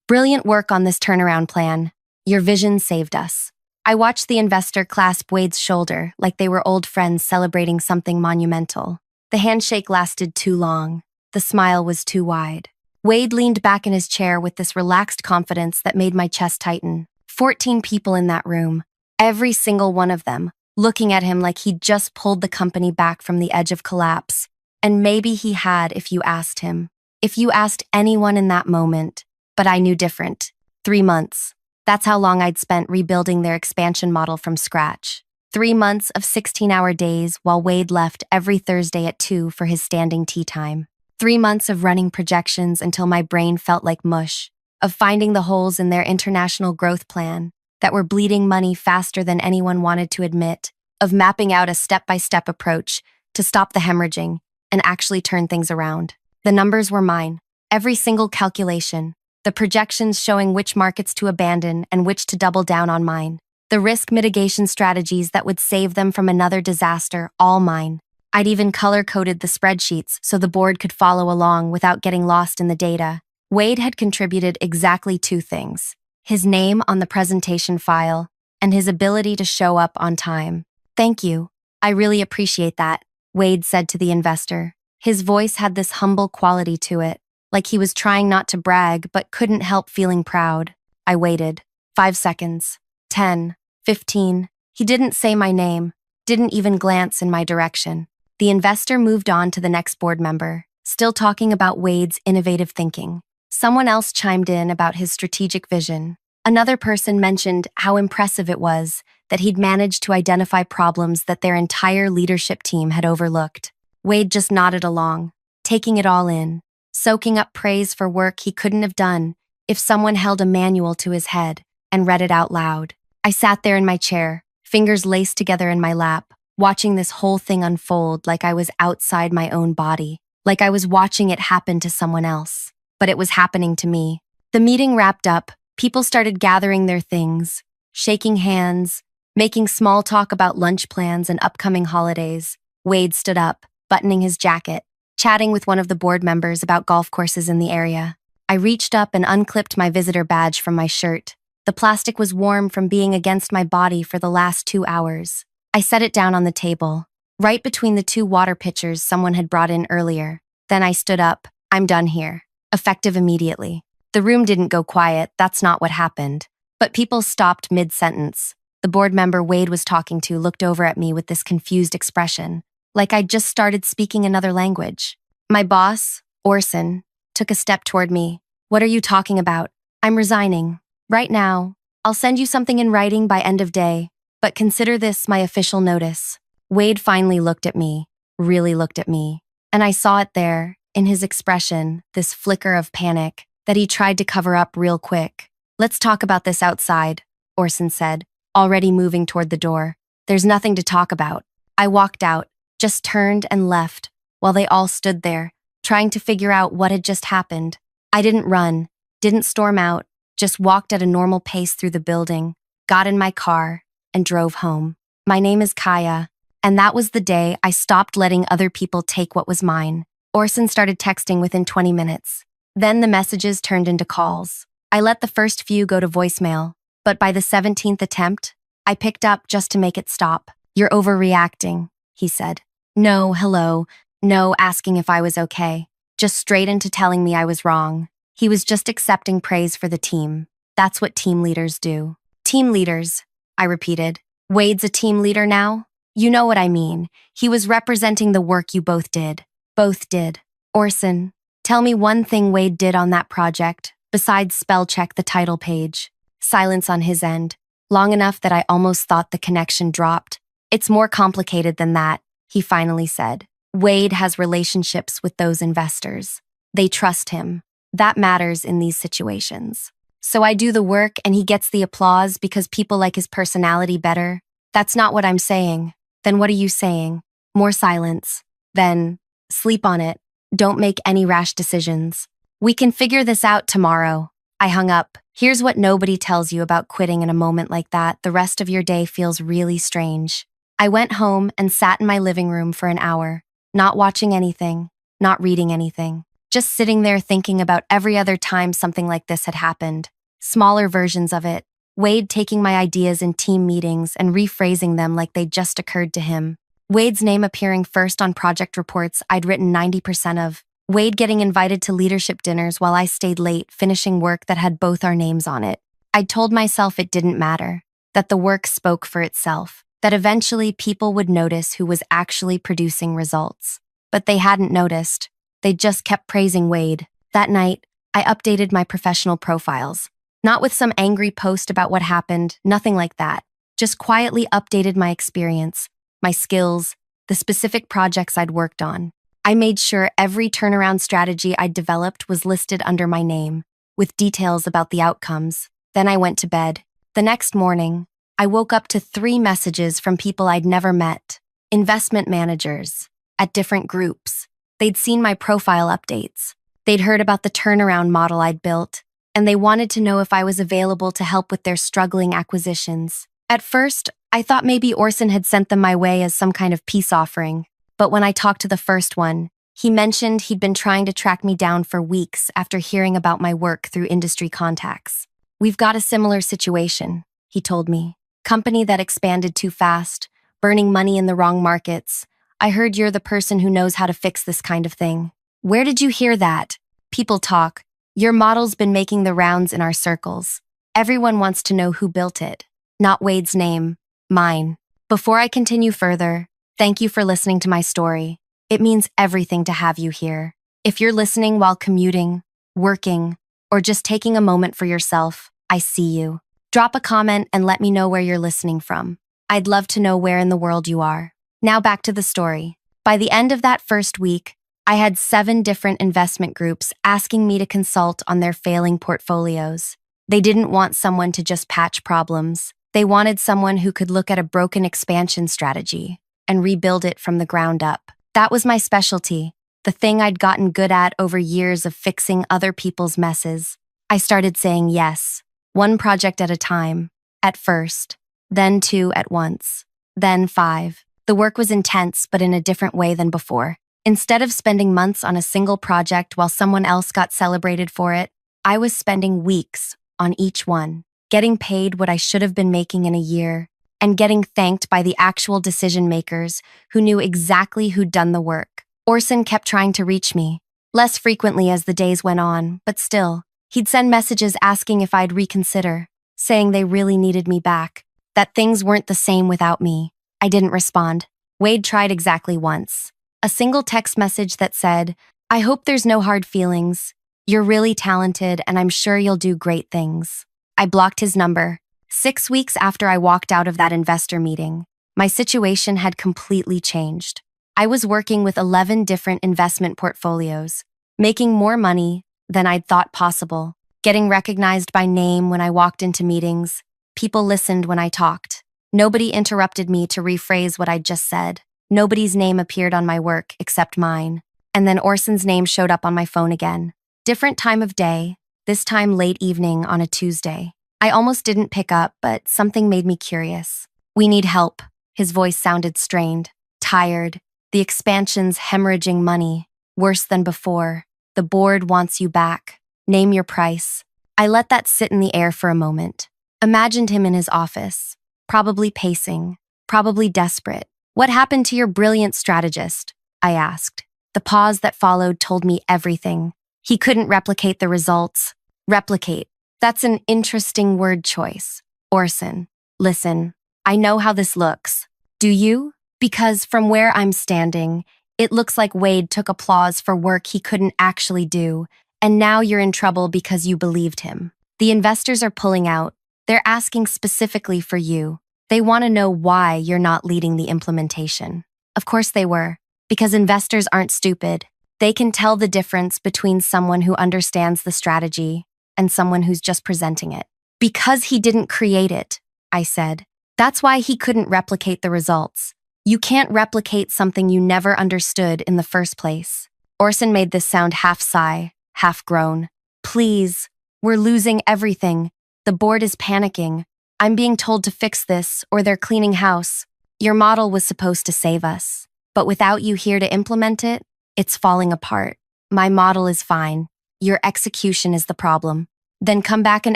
Brilliant work on this turnaround plan. Your vision saved us. I watched the investor clasp Wade's shoulder like they were old friends celebrating something monumental. The handshake lasted too long. The smile was too wide. Wade leaned back in his chair with this relaxed confidence that made my chest tighten. 14 people in that room, every single one of them, looking at him like he'd just pulled the company back from the edge of collapse. And maybe he had if you asked him. If you asked anyone in that moment. But I knew different. 3 months. That's how long I'd spent rebuilding their expansion model from scratch. 3 months of 16-hour days while Wade left every Thursday at 2 for his standing tea time. 3 months of running projections until my brain felt like mush. Of finding the holes in their international growth plan that were bleeding money faster than anyone wanted to admit. Of mapping out a step-by-step approach to stop the hemorrhaging and actually turn things around. The numbers were mine. Every single calculation. The projections showing which markets to abandon and which to double down on mine. The risk mitigation strategies that would save them from another disaster, all mine. I'd even color-coded the spreadsheets so the board could follow along without getting lost in the data. Wade had contributed exactly 2 things: his name on the presentation file and his ability to show up on time. Thank you. I really appreciate that, Wade said to the investor. His voice had this humble quality to it, like he was trying not to brag but couldn't help feeling proud. I waited. 5 seconds. 10. 15. He didn't say my name, didn't even glance in my direction. The investor moved on to the next board member, still talking about Wade's innovative thinking. Someone else chimed in about his strategic vision. Another person mentioned how impressive it was that he'd managed to identify problems that their entire leadership team had overlooked. Wade just nodded along, taking it all in, soaking up praise for work he couldn't have done if someone held a manual to his head and read it out loud. I sat there in my chair, fingers laced together in my lap, watching this whole thing unfold like I was outside my own body, like I was watching it happen to someone else. But it was happening to me. The meeting wrapped up, people started gathering their things, shaking hands, making small talk about lunch plans and upcoming holidays. Wade stood up, buttoning his jacket, chatting with one of the board members about golf courses in the area. I reached up and unclipped my visitor badge from my shirt. The plastic was warm from being against my body for the last 2 hours. I set it down on the table, right between the 2 water pitchers someone had brought in earlier. Then I stood up. I'm done here. Effective immediately. The room didn't go quiet, that's not what happened. But people stopped mid-sentence. The board member Wade was talking to looked over at me with this confused expression, like I'd just started speaking another language. My boss, Orson, took a step toward me. What are you talking about? I'm resigning. Right now. I'll send you something in writing by end of day, but consider this my official notice. Wade finally looked at me, really looked at me, and I saw it there, in his expression, this flicker of panic that he tried to cover up real quick. Let's talk about this outside, Orson said, already moving toward the door. There's nothing to talk about. I walked out, just turned and left, while they all stood there, trying to figure out what had just happened. I didn't run, didn't storm out, just walked at a normal pace through the building, got in my car, and drove home. My name is Kaya, and that was the day I stopped letting other people take what was mine. Orson started texting within 20 minutes. Then the messages turned into calls. I let the first few go to voicemail, but by the 17th attempt, I picked up just to make it stop. You're overreacting, he said. No, hello, no asking if I was okay. Just straight into telling me I was wrong. He was just accepting praise for the team. That's what team leaders do. Team leaders, I repeated. Wade's a team leader now? You know what I mean. He was representing the work you both did. Both did. Orson, tell me one thing Wade did on that project, besides spell check the title page. Silence on his end, long enough that I almost thought the connection dropped. It's more complicated than that, he finally said. Wade has relationships with those investors. They trust him. That matters in these situations. So I do the work and he gets the applause because people like his personality better? That's not what I'm saying. Then what are you saying? More silence. Then, sleep on it. Don't make any rash decisions. We can figure this out tomorrow. I hung up. Here's what nobody tells you about quitting in a moment like that. The rest of your day feels really strange. I went home and sat in my living room for an hour, not watching anything, not reading anything, just sitting there thinking about every other time something like this had happened. Smaller versions of it. Wade taking my ideas in team meetings and rephrasing them like they just occurred to him. Wade's name appearing first on project reports I'd written 90% of. Wade getting invited to leadership dinners while I stayed late, finishing work that had both our names on it. I'd told myself it didn't matter, that the work spoke for itself, that eventually people would notice who was actually producing results. But they hadn't noticed. They just kept praising Wade. That night, I updated my professional profiles. Not with some angry post about what happened, nothing like that. Just quietly updated my experience, my skills, the specific projects I'd worked on. I made sure every turnaround strategy I'd developed was listed under my name, with details about the outcomes. Then I went to bed. The next morning, I woke up to 3 messages from people I'd never met. Investment managers, at different groups. They'd seen my profile updates. They'd heard about the turnaround model I'd built, and they wanted to know if I was available to help with their struggling acquisitions. At first, I thought maybe Orson had sent them my way as some kind of peace offering, but when I talked to the first one, he mentioned he'd been trying to track me down for weeks after hearing about my work through industry contacts. "We've got a similar situation," he told me. "Company that expanded too fast, burning money in the wrong markets. I heard you're the person who knows how to fix this kind of thing." "Where did you hear that?" "People talk. Your model's been making the rounds in our circles. Everyone wants to know who built it. Not Wade's name, mine." Before I continue further, thank you for listening to my story. It means everything to have you here. If you're listening while commuting, working, or just taking a moment for yourself, I see you. Drop a comment and let me know where you're listening from. I'd love to know where in the world you are. Now back to the story. By the end of that first week, I had 7 different investment groups asking me to consult on their failing portfolios. They didn't want someone to just patch problems. They wanted someone who could look at a broken expansion strategy and rebuild it from the ground up. That was my specialty, the thing I'd gotten good at over years of fixing other people's messes. I started saying yes, 1 project at a time, at first, then 2 at once, then 5. The work was intense, but in a different way than before. Instead of spending months on a single project while someone else got celebrated for it, I was spending weeks on each one, getting paid what I should have been making in a year, and getting thanked by the actual decision makers who knew exactly who'd done the work. Orson kept trying to reach me, less frequently as the days went on, but still, he'd send messages asking if I'd reconsider, saying they really needed me back, that things weren't the same without me. I didn't respond. Wade tried exactly once. A single text message that said, "I hope there's no hard feelings. You're really talented and I'm sure you'll do great things." I blocked his number. 6 weeks after I walked out of that investor meeting, my situation had completely changed. I was working with 11 different investment portfolios, making more money than I'd thought possible, getting recognized by name when I walked into meetings. People listened when I talked. Nobody interrupted me to rephrase what I'd just said. Nobody's name appeared on my work except mine. And then Orson's name showed up on my phone again. Different time of day, this time late evening on a Tuesday. I almost didn't pick up, but something made me curious. "We need help." His voice sounded strained, tired. "The expansion's hemorrhaging money. Worse than before. The board wants you back. Name your price." I let that sit in the air for a moment. Imagined him in his office, probably pacing, probably desperate. "What happened to your brilliant strategist?" I asked. The pause that followed told me everything. "He couldn't replicate the results." Replicate. That's an interesting word choice. "Orson, listen, I know how this looks. Do you? Because from where I'm standing, it looks like Wade took applause for work he couldn't actually do, and now you're in trouble because you believed him. The investors are pulling out. They're asking specifically for you. They want to know why you're not leading the implementation." Of course they were, because investors aren't stupid. They can tell the difference between someone who understands the strategy and someone who's just presenting it. "Because he didn't create it," I said. "That's why he couldn't replicate the results. You can't replicate something you never understood in the first place." Orson made this sound half sigh, half groan. "Please, we're losing everything. The board is panicking. I'm being told to fix this or they're cleaning house. Your model was supposed to save us, but without you here to implement it, it's falling apart." My model is fine. Your execution is the problem. Then come back and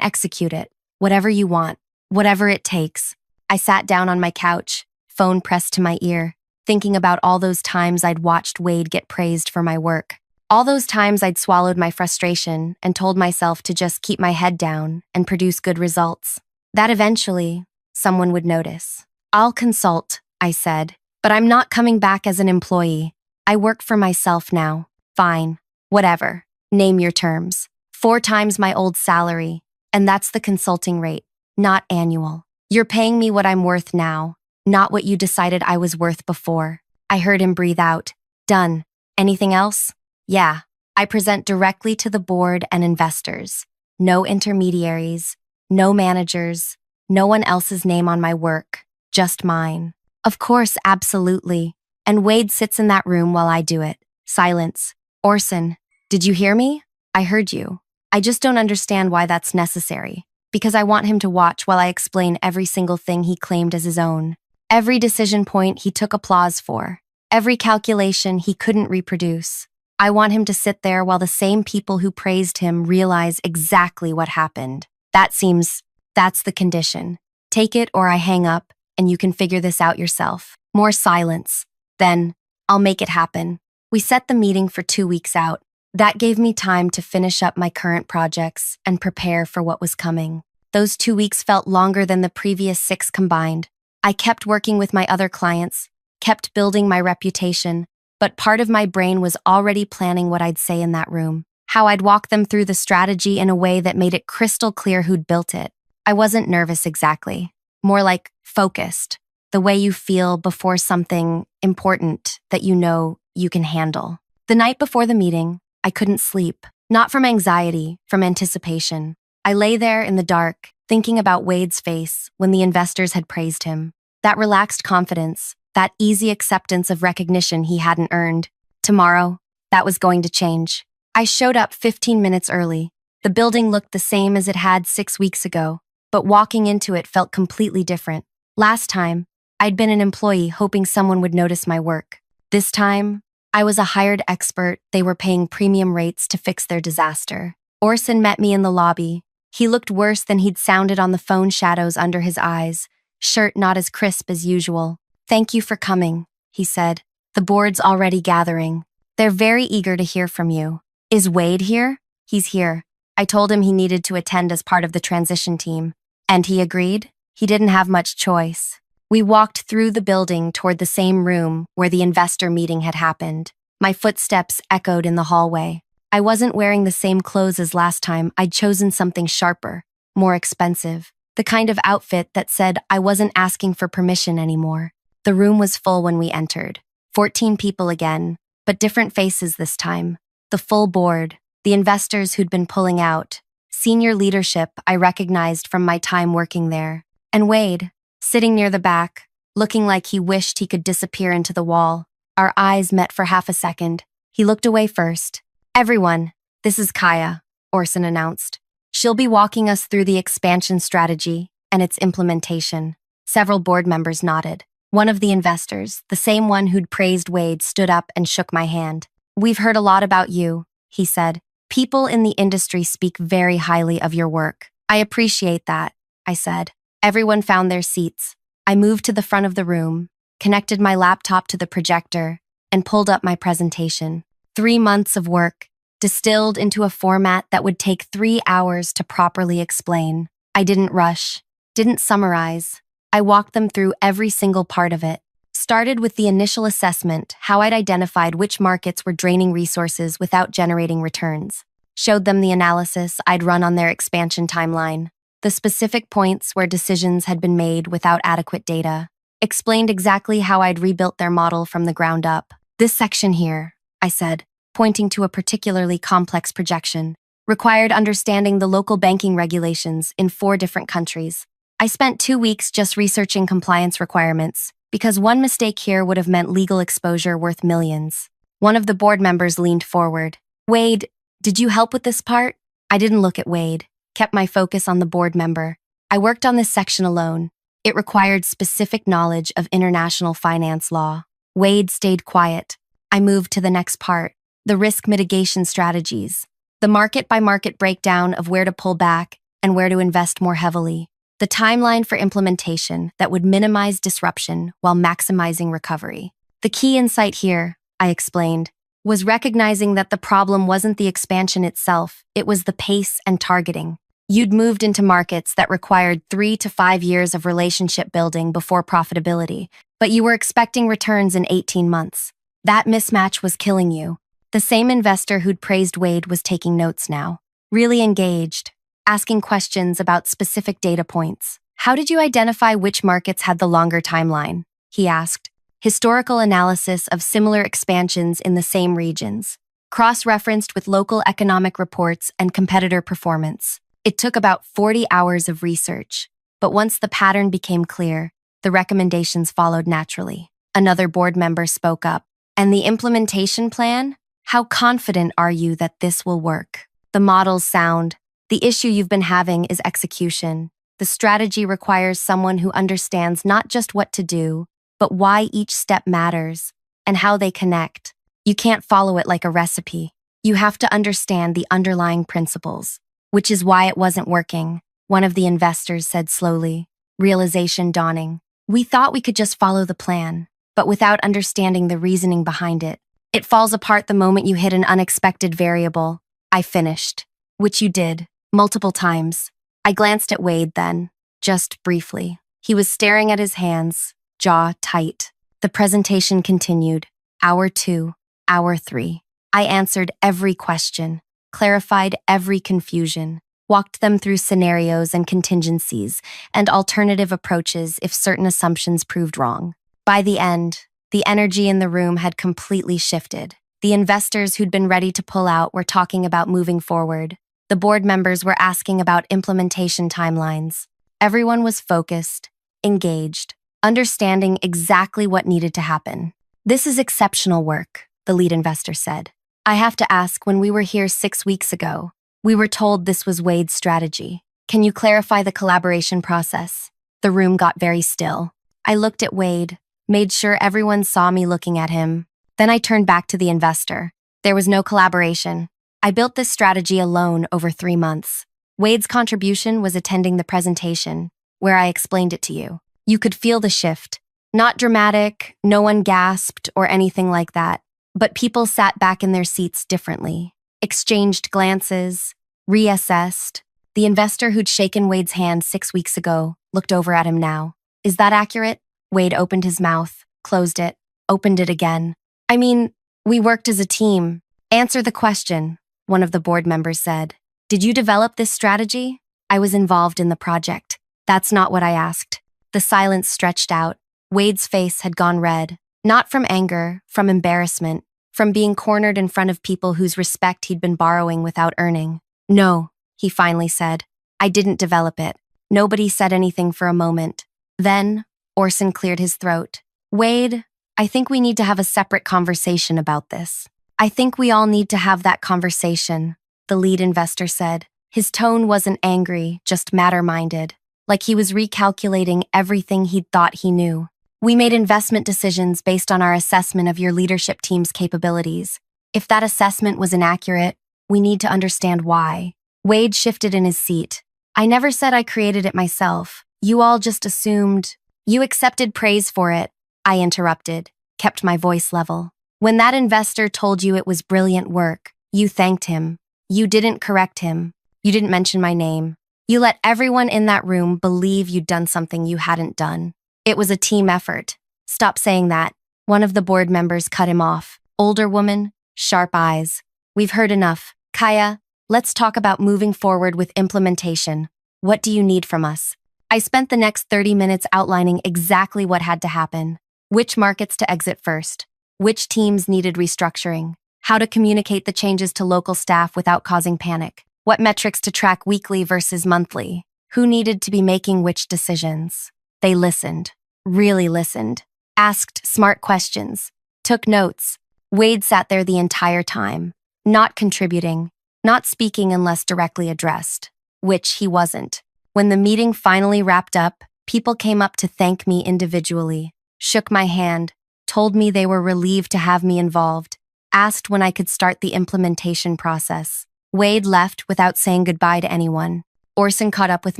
execute it. Whatever you want. Whatever it takes. I sat down on my couch, phone pressed to my ear, thinking about all those times I'd watched Wade get praised for my work. All those times I'd swallowed my frustration and told myself to just keep my head down and produce good results. That eventually, someone would notice. I'll consult, I said, but I'm not coming back as an employee. I work for myself now. Fine. Whatever. Name your terms. 4 times my old salary, and that's the consulting rate, not annual. You're paying me what I'm worth now, not what you decided I was worth before. I heard him breathe out. Done. Anything else? Yeah. I present directly to the board and investors. No intermediaries, no managers, no one else's name on my work, just mine. Of course, absolutely. And Wade sits in that room while I do it. Silence. Orson, did you hear me? I heard you. I just don't understand why that's necessary. Because I want him to watch while I explain every single thing he claimed as his own. Every decision point he took applause for. Every calculation he couldn't reproduce. I want him to sit there while the same people who praised him realize exactly what happened. That's the condition. Take it or I hang up, and you can figure this out yourself. More silence. Then, I'll make it happen. We set the meeting for 2 weeks out. That gave me time to finish up my current projects and prepare for what was coming. Those 2 weeks felt longer than the previous 6 combined. I kept working with my other clients, kept building my reputation, but part of my brain was already planning what I'd say in that room, how I'd walk them through the strategy in a way that made it crystal clear who'd built it. I wasn't nervous exactly, more like focused, the way you feel before something important that you know you can handle. The night before the meeting, I couldn't sleep, not from anxiety, from anticipation. I lay there in the dark, thinking about Wade's face when the investors had praised him. That relaxed confidence, that easy acceptance of recognition he hadn't earned. Tomorrow, that was going to change. I showed up 15 minutes early. The building looked the same as it had 6 weeks ago, but walking into it felt completely different. Last time, I'd been an employee hoping someone would notice my work. This time, I was a hired expert they were paying premium rates to fix their disaster. Orson met me in the lobby. He looked worse than he'd sounded on the phone, shadows under his eyes, shirt not as crisp as usual. Thank you for coming, he said. The board's already gathering. They're very eager to hear from you. Is Wade here? He's here. I told him he needed to attend as part of the transition team. And he agreed? He didn't have much choice. We walked through the building toward the same room where the investor meeting had happened. My footsteps echoed in the hallway. I wasn't wearing the same clothes as last time. I'd chosen something sharper, more expensive. The kind of outfit that said I wasn't asking for permission anymore. The room was full when we entered. 14 people again, but different faces this time. The full board, the investors who'd been pulling out, senior leadership I recognized from my time working there, and Wade, sitting near the back, looking like he wished he could disappear into the wall. Our eyes met for half a second. He looked away first. Everyone, this is Kaya, Orson announced. She'll be walking us through the expansion strategy and its implementation. Several board members nodded. One of the investors, the same one who'd praised Wade, stood up and shook my hand. We've heard a lot about you, he said. People in the industry speak very highly of your work. I appreciate that, I said. Everyone found their seats. I moved to the front of the room, connected my laptop to the projector, and pulled up my presentation. 3 months of work, distilled into a format that would take 3 hours to properly explain. I didn't rush, didn't summarize. I walked them through every single part of it. Started with the initial assessment, how I'd identified which markets were draining resources without generating returns. Showed them the analysis I'd run on their expansion timeline. The specific points where decisions had been made without adequate data. Explained exactly how I'd rebuilt their model from the ground up. This section here, I said, pointing to a particularly complex projection, required understanding the local banking regulations in 4 different countries. I spent 2 weeks just researching compliance requirements, because one mistake here would have meant legal exposure worth millions. One of the board members leaned forward. Wade, did you help with this part? I didn't look at Wade, kept my focus on the board member. I worked on this section alone. It required specific knowledge of international finance law. Wade stayed quiet. I moved to the next part. the risk mitigation strategies, the market-by-market breakdown of where to pull back and where to invest more heavily, the timeline for implementation that would minimize disruption while maximizing recovery. The key insight here, I explained, was recognizing that the problem wasn't the expansion itself, it was the pace and targeting. You'd moved into markets that required 3 to 5 years of relationship building before profitability, but you were expecting returns in 18 months. That mismatch was killing you. The same investor who'd praised Wade was taking notes now, really engaged, asking questions about specific data points. How did you identify which markets had the longer timeline? He asked. Historical analysis of similar expansions in the same regions, cross-referenced with local economic reports and competitor performance. It took about 40 hours of research, but once the pattern became clear, the recommendations followed naturally. Another board member spoke up. And the implementation plan? How confident are you that this will work? The model's sound. The issue you've been having is execution. The strategy requires someone who understands not just what to do, but why each step matters and how they connect. You can't follow it like a recipe. You have to understand the underlying principles, which is why it wasn't working, one of the investors said slowly, realization dawning. We thought we could just follow the plan, but without understanding the reasoning behind it. It falls apart the moment you hit an unexpected variable. I finished, which you did, multiple times. I glanced at Wade then, just briefly. He was staring at his hands, jaw tight. The presentation continued. Hour 2, hour 3. I answered every question, clarified every confusion, walked them through scenarios and contingencies, and alternative approaches if certain assumptions proved wrong. By the end, the energy in the room had completely shifted. The investors who'd been ready to pull out were talking about moving forward. The board members were asking about implementation timelines. Everyone was focused, engaged, understanding exactly what needed to happen. This is exceptional work, the lead investor said. I have to ask, when we were here 6 weeks ago, we were told this was Wade's strategy. Can you clarify the collaboration process? The room got very still. I looked at Wade, made sure everyone saw me looking at him. Then I turned back to the investor. There was no collaboration. I built this strategy alone over 3 months. Wade's contribution was attending the presentation, where I explained it to you. You could feel the shift. Not dramatic, no one gasped or anything like that, but people sat back in their seats differently, exchanged glances, reassessed. The investor who'd shaken Wade's hand 6 weeks ago looked over at him now. Is that accurate? Wade opened his mouth, closed it, opened it again. I mean, we worked as a team. Answer the question, one of the board members said. Did you develop this strategy? I was involved in the project. That's not what I asked. The silence stretched out. Wade's face had gone red, not from anger, from embarrassment, from being cornered in front of people whose respect he'd been borrowing without earning. No, he finally said. I didn't develop it. Nobody said anything for a moment. Then, Orson cleared his throat. Wade, I think we need to have a separate conversation about this. I think we all need to have that conversation, the lead investor said. His tone wasn't angry, just matter-minded, like he was recalculating everything he'd thought he knew. We made investment decisions based on our assessment of your leadership team's capabilities. If that assessment was inaccurate, we need to understand why. Wade shifted in his seat. I never said I created it myself. You all just assumed. You accepted praise for it, I interrupted, kept my voice level. When that investor told you it was brilliant work, you thanked him. You didn't correct him. You didn't mention my name. You let everyone in that room believe you'd done something you hadn't done. It was a team effort. Stop saying that. One of the board members cut him off. Older woman, sharp eyes. We've heard enough. Kaya, let's talk about moving forward with implementation. What do you need from us? I spent the next 30 minutes outlining exactly what had to happen. Which markets to exit first. Which teams needed restructuring. How to communicate the changes to local staff without causing panic. What metrics to track weekly versus monthly. Who needed to be making which decisions. They listened, really listened, asked smart questions, took notes. Wade sat there the entire time, not contributing, not speaking unless directly addressed, which he wasn't. When the meeting finally wrapped up, people came up to thank me individually, shook my hand, told me they were relieved to have me involved. asked when I could start the implementation process. Wade left without saying goodbye to anyone. Orson caught up with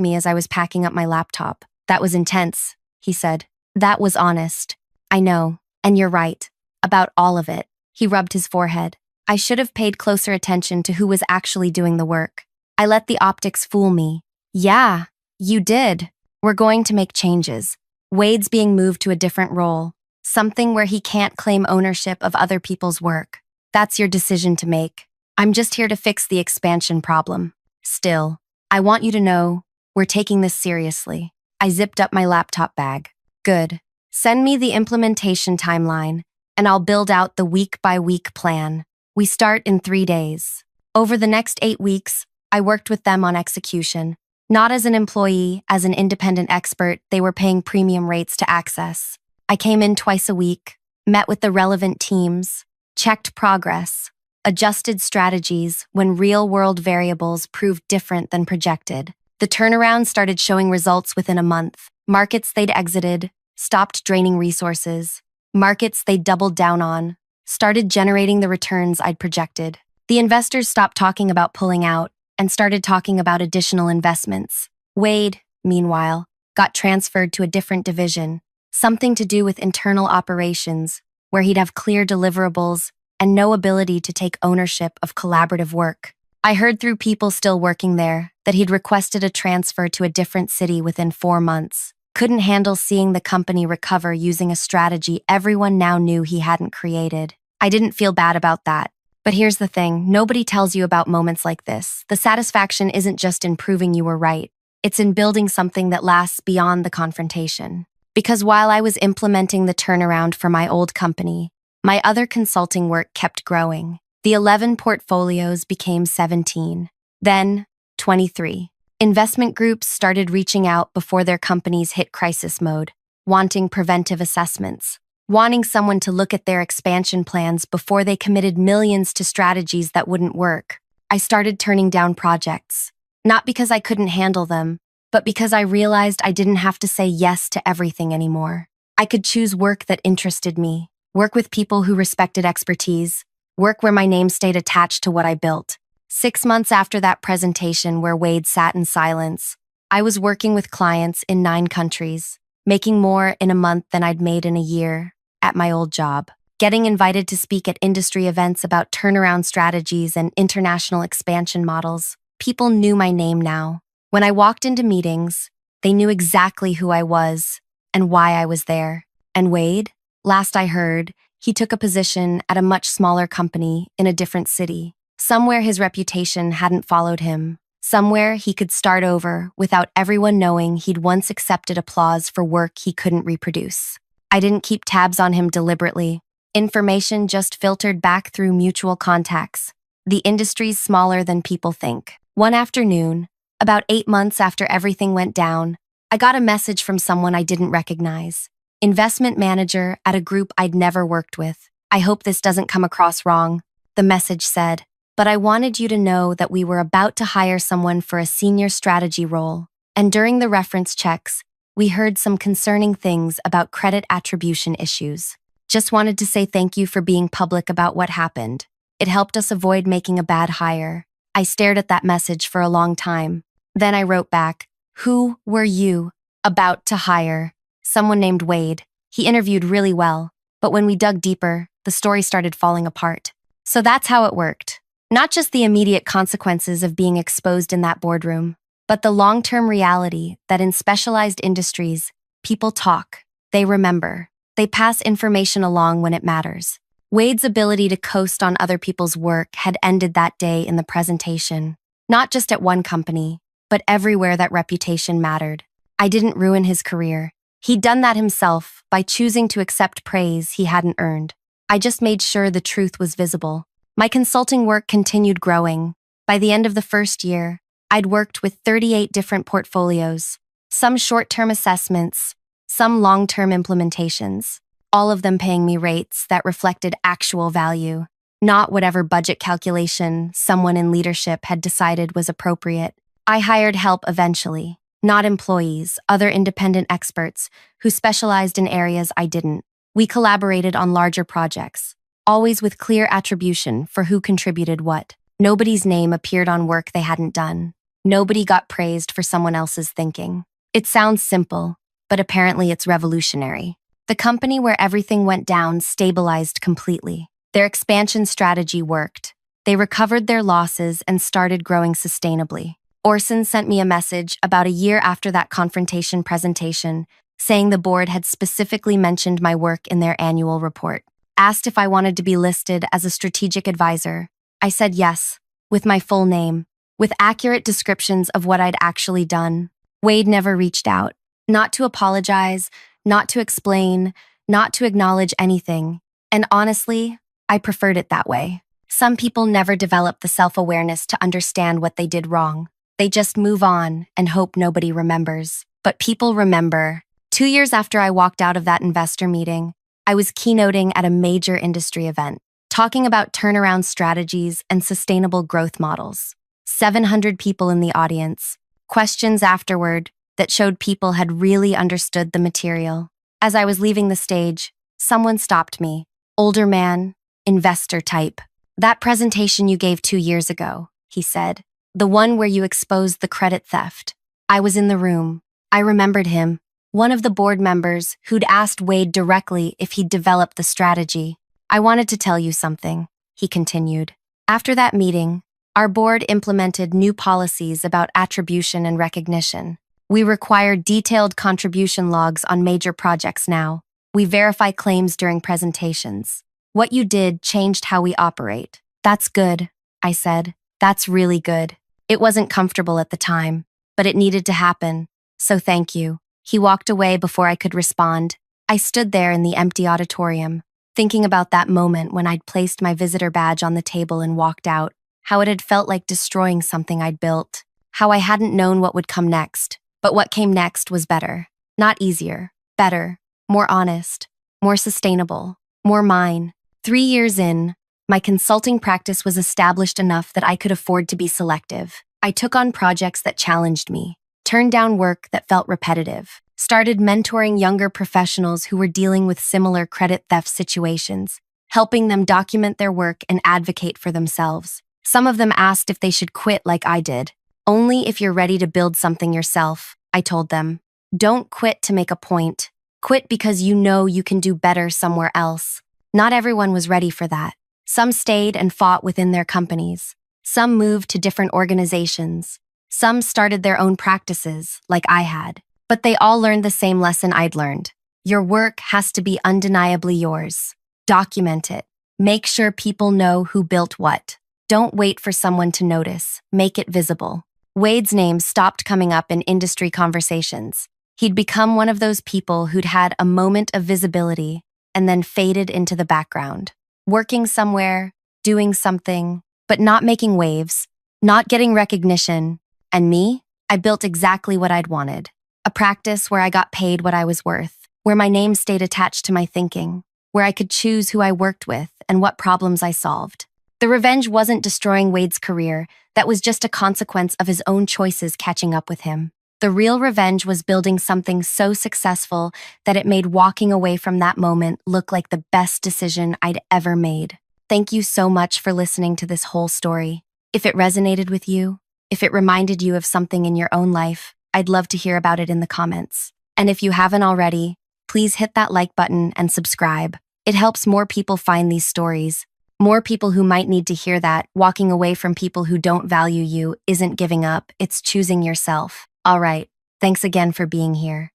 me as I was packing up my laptop. That was intense, he said. That was honest. I know, and you're right. About all of it. He rubbed his forehead. I should have paid closer attention to who was actually doing the work. I let the optics fool me. Yeah, you did. We're going to make changes. Wade's being moved to a different role. Something where he can't claim ownership of other people's work. That's your decision to make. I'm just here to fix the expansion problem. Still, I want you to know, we're taking this seriously. I zipped up my laptop bag. Good. Send me the implementation timeline, and I'll build out the week-by-week plan. We start in 3 days. Over the next 8 weeks, I worked with them on execution. Not as an employee, as an independent expert they were paying premium rates to access. I came in twice a week, met with the relevant teams, checked progress, adjusted strategies when real-world variables proved different than projected. The turnaround started showing results within a month. Markets they'd exited, stopped draining resources. Markets they'd doubled down on, started generating the returns I'd projected. The investors stopped talking about pulling out and started talking about additional investments. Wade, meanwhile, got transferred to a different division, something to do with internal operations, where he'd have clear deliverables and no ability to take ownership of collaborative work. I heard through people still working there that he'd requested a transfer to a different city within 4 months. Couldn't handle seeing the company recover using a strategy everyone now knew he hadn't created. I didn't feel bad about that. But here's the thing, nobody tells you about moments like this. The satisfaction isn't just in proving you were right. It's in building something that lasts beyond the confrontation. Because while I was implementing the turnaround for my old company, my other consulting work kept growing. The 11 portfolios became 17. Then, 23. Investment groups started reaching out before their companies hit crisis mode, wanting preventive assessments, wanting someone to look at their expansion plans before they committed millions to strategies that wouldn't work. I started turning down projects, not because I couldn't handle them, but because I realized I didn't have to say yes to everything anymore. I could choose work that interested me, work with people who respected expertise, work where my name stayed attached to what I built. 6 months after that presentation where Wade sat in silence, I was working with clients in 9 countries, making more in a month than I'd made in a year at my old job, getting invited to speak at industry events about turnaround strategies and international expansion models. People knew my name now. When I walked into meetings, they knew exactly who I was and why I was there. And Wade, last I heard, he took a position at a much smaller company in a different city. Somewhere his reputation hadn't followed him. Somewhere he could start over without everyone knowing he'd once accepted applause for work he couldn't reproduce. I didn't keep tabs on him deliberately. Information just filtered back through mutual contacts. The industry's smaller than people think. One afternoon, about 8 months after everything went down, I got a message from someone I didn't recognize. Investment manager at a group I'd never worked with. I hope this doesn't come across wrong, the message said. But I wanted you to know that we were about to hire someone for a senior strategy role, and during the reference checks, we heard some concerning things about credit attribution issues. Just wanted to say thank you for being public about what happened. It helped us avoid making a bad hire. I stared at that message for a long time. Then I wrote back, "Who were you about to hire?" Someone named Wade. He interviewed really well, but when we dug deeper, the story started falling apart. So that's how it worked. Not just the immediate consequences of being exposed in that boardroom, but the long-term reality that in specialized industries, people talk, they remember, they pass information along when it matters. Wade's ability to coast on other people's work had ended that day in the presentation, not just at one company, but everywhere that reputation mattered. I didn't ruin his career. He'd done that himself by choosing to accept praise he hadn't earned. I just made sure the truth was visible. My consulting work continued growing. By the end of the first year, I'd worked with 38 different portfolios, some short-term assessments, some long-term implementations, all of them paying me rates that reflected actual value, not whatever budget calculation someone in leadership had decided was appropriate. I hired help eventually, not employees, other independent experts who specialized in areas I didn't. We collaborated on larger projects, always with clear attribution for who contributed what. Nobody's name appeared on work they hadn't done. Nobody got praised for someone else's thinking. It sounds simple, but apparently it's revolutionary. The company where everything went down stabilized completely. Their expansion strategy worked. They recovered their losses and started growing sustainably. Orson sent me a message about a year after that confrontation presentation, saying the board had specifically mentioned my work in their annual report. Asked if I wanted to be listed as a strategic advisor. I said yes, with my full name, with accurate descriptions of what I'd actually done. Wade never reached out, not to apologize, not to explain, not to acknowledge anything. And honestly, I preferred it that way. Some people never develop the self-awareness to understand what they did wrong. They just move on and hope nobody remembers. But people remember. 2 years after I walked out of that investor meeting, I was keynoting at a major industry event, talking about turnaround strategies and sustainable growth models. 700 people in the audience. Questions afterward that showed people had really understood the material. As I was leaving the stage, someone stopped me. Older man, investor type. That presentation you gave 2 years ago, he said. The one where you exposed the credit theft. I was in the room. I remembered him. One of the board members who'd asked Wade directly if he'd developed the strategy. I wanted to tell you something, he continued. After that meeting, our board implemented new policies about attribution and recognition. We require detailed contribution logs on major projects now. We verify claims during presentations. What you did changed how we operate. That's good, I said. That's really good. It wasn't comfortable at the time, but it needed to happen. So thank you. He walked away before I could respond. I stood there in the empty auditorium, thinking about that moment when I'd placed my visitor badge on the table and walked out, how it had felt like destroying something I'd built, how I hadn't known what would come next. But what came next was better. Not easier, better, more honest, more sustainable, more mine. 3 years in, my consulting practice was established enough that I could afford to be selective. I took on projects that challenged me, turned down work that felt repetitive, started mentoring younger professionals who were dealing with similar credit theft situations, helping them document their work and advocate for themselves. Some of them asked if they should quit like I did. Only if you're ready to build something yourself, I told them. Don't quit to make a point. Quit because you know you can do better somewhere else. Not everyone was ready for that. Some stayed and fought within their companies. Some moved to different organizations. Some started their own practices, like I had. But they all learned the same lesson I'd learned. Your work has to be undeniably yours. Document it. Make sure people know who built what. Don't wait for someone to notice. Make it visible. Wade's name stopped coming up in industry conversations. He'd become one of those people who'd had a moment of visibility and then faded into the background. Working somewhere, doing something, but not making waves, not getting recognition. And me? I built exactly what I'd wanted. A practice where I got paid what I was worth, where my name stayed attached to my thinking, where I could choose who I worked with and what problems I solved. The revenge wasn't destroying Wade's career. That was just a consequence of his own choices catching up with him. The real revenge was building something so successful that it made walking away from that moment look like the best decision I'd ever made. Thank you so much for listening to this whole story. If it resonated with you, if it reminded you of something in your own life, I'd love to hear about it in the comments. And if you haven't already, please hit that like button and subscribe. It helps more people find these stories. More people who might need to hear that walking away from people who don't value you isn't giving up, it's choosing yourself. All right, thanks again for being here.